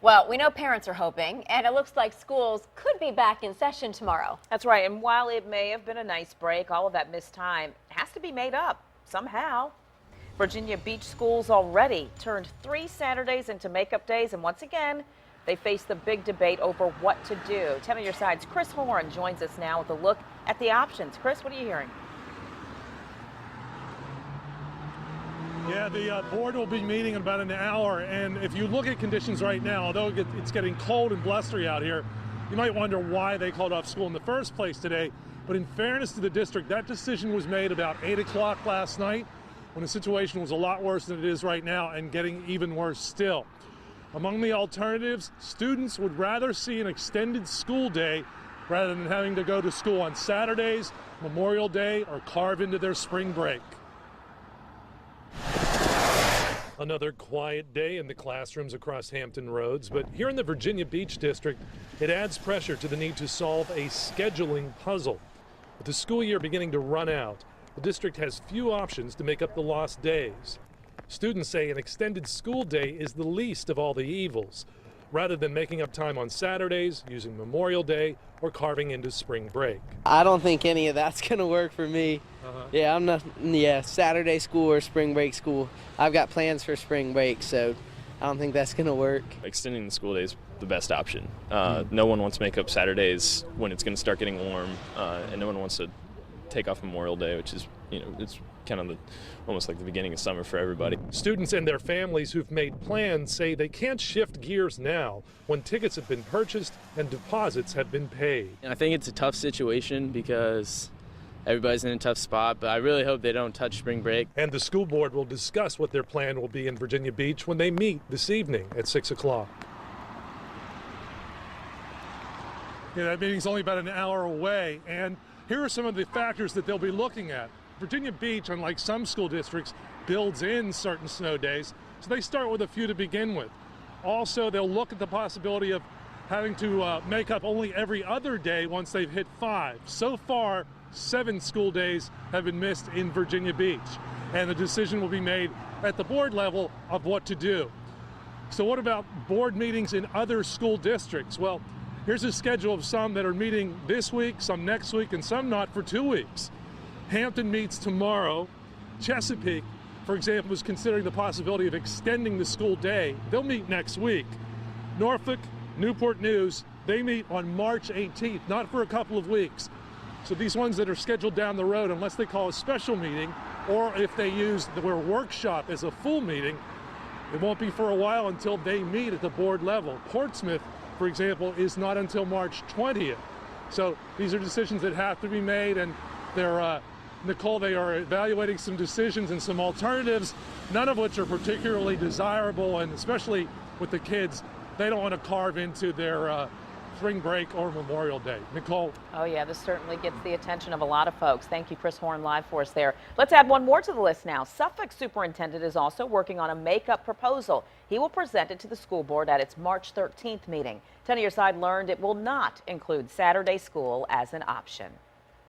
Well, we know parents are hoping, and it looks like schools could be back in session tomorrow. That's right, and while it may have been a nice break, all of that missed time has to be made up somehow. Virginia Beach schools already turned 3 Saturdays into makeup days, and once again, they face the big debate over what to do. 10 on your side's Chris Horne joins us now with a look at the options. Chris, what are you hearing? Yeah, the board will be meeting in about an hour, and if you look at conditions right now, although it's getting cold and blustery out here, you might wonder why they called off school in the first place today. But in fairness to the district, that decision was made about 8 o'clock last night, when the situation was a lot worse than it is right now and getting even worse still. Among the alternatives, students would rather see an extended school day rather than having to go to school on Saturdays, Memorial Day, or carve into their spring break. Another quiet day in the classrooms across Hampton Roads, but here in the Virginia Beach district, it adds pressure to the need to solve a scheduling puzzle. With the school year beginning to run out, the district has few options to make up the lost days. Students say an extended school day is the least of all the evils, rather than making up time on Saturdays, using Memorial Day, or carving into spring break. I don't think any of that's going to work for me. Yeah, I'm not. Yeah, Saturday school or spring break school. I've got plans for spring break, so I don't think that's going to work. Extending the school day is the best option. No one wants to make up Saturdays when it's going to start getting warm, and no one wants to take off Memorial Day, which is, it's kind of almost like the beginning of summer for everybody. Students and their families who've made plans say they can't shift gears now when tickets have been purchased and deposits have been paid. And I think it's a tough situation because everybody's in a tough spot, but I really hope they don't touch spring break. And the school board will discuss what their plan will be in Virginia Beach when they meet this evening at 6 o'clock. Yeah, that meeting's only about an hour away, and here are some of the factors that they'll be looking at. Virginia Beach, unlike some school districts, builds in certain snow days, so they start with a few to begin with. Also, they'll look at the possibility of having to make up only every other day once they've hit 5. So far, 7 school days have been missed in Virginia Beach, and the decision will be made at the board level of what to do. So what about board meetings in other school districts? Well, here's a schedule of some that are meeting this week, some next week, and some not for 2 weeks. Hampton meets tomorrow. Chesapeake, for example, is considering the possibility of extending the school day. They'll meet next week. Norfolk, Newport News, they meet on March 18th, not for a couple of weeks. So these ones that are scheduled down the road, unless they call a special meeting, or if they use the workshop as a full meeting, it won't be for a while until they meet at the board level. Portsmouth, for example, is not until March 20th. So these are decisions that have to be made, and they're, Nicole, they are evaluating some decisions and some alternatives, none of which are particularly desirable, and especially with the kids, they don't want to carve into their spring break or Memorial Day. Nicole? Oh yeah, this certainly gets the attention of a lot of folks. Thank you, Chris Horne, live for us there. Let's add one more to the list now. Suffolk Superintendent is also working on a makeup proposal. He will present it to the school board at its March 13th meeting. 10 on your side learned it will not include Saturday school as an option.